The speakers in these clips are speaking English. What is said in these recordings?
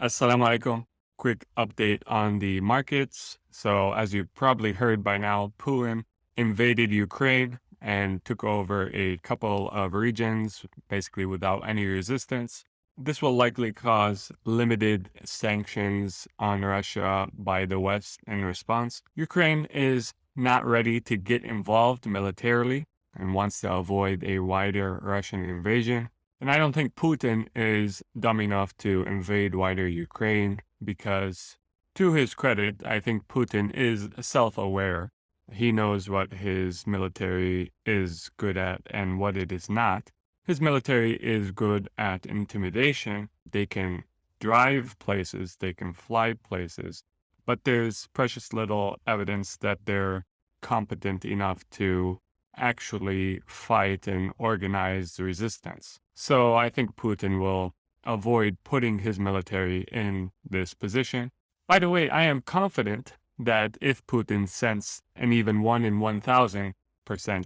Assalamu alaikum. Quick update on the markets. So, as you've probably heard by now, Putin invaded Ukraine and took over a couple of regions, basically without any resistance. This will likely cause limited sanctions on Russia by the West in response. Ukraine is not ready to get involved militarily and wants to avoid a wider Russian invasion. And I don't think Putin is dumb enough to invade wider Ukraine because, to his credit, I think Putin is self-aware. He knows what his military is good at and what it is not. His military is good at intimidation. They can drive places, they can fly places, but there's precious little evidence that they're competent enough to actually fight and organize resistance. So I think Putin will avoid putting his military in this position. By the way, I am confident that if Putin sensed an even 1 in 1,000%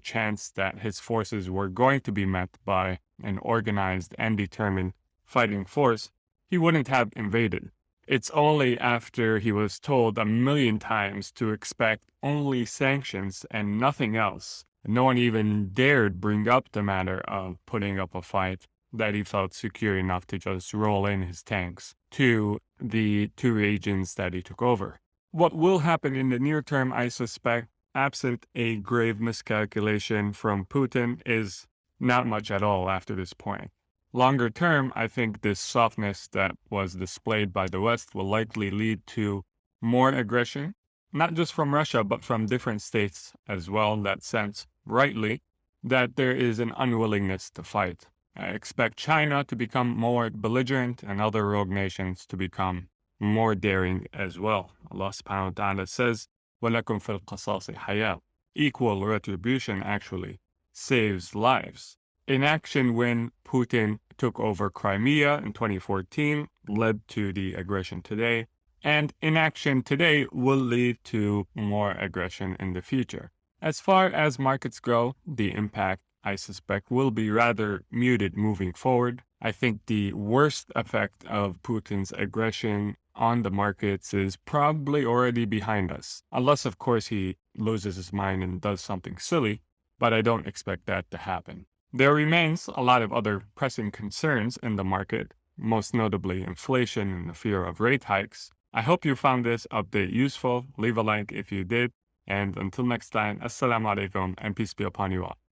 chance that his forces were going to be met by an organized and determined fighting force, he wouldn't have invaded. It's only after he was told a million times to expect only sanctions and nothing else, no one even dared bring up the matter of putting up a fight, that he felt secure enough to just roll in his tanks to the two regions that he took over. What will happen in the near term, I suspect, absent a grave miscalculation from Putin, is not much at all after this point. Longer term, I think this softness that was displayed by the West will likely lead to more aggression, not just from Russia, but from different states as well, that sense, rightly, that there is an unwillingness to fight. I expect China to become more belligerent and other rogue nations to become more daring as well. Allah subhanahu wa ta'ala says, وَلَكُمْ فِي الْقَصَاصِ حَيَاةٌ. Equal retribution actually saves lives. Inaction when Putin took over Crimea in 2014 led to the aggression today, and inaction today will lead to more aggression in the future. As far as markets go, the impact, I suspect, will be rather muted moving forward. I think the worst effect of Putin's aggression on the markets is probably already behind us, unless, of course, he loses his mind and does something silly, but I don't expect that to happen. There remains a lot of other pressing concerns in the market, most notably inflation and the fear of rate hikes. I hope you found this update useful. Leave a like if you did. And until next time, Assalamu alaikum and peace be upon you all.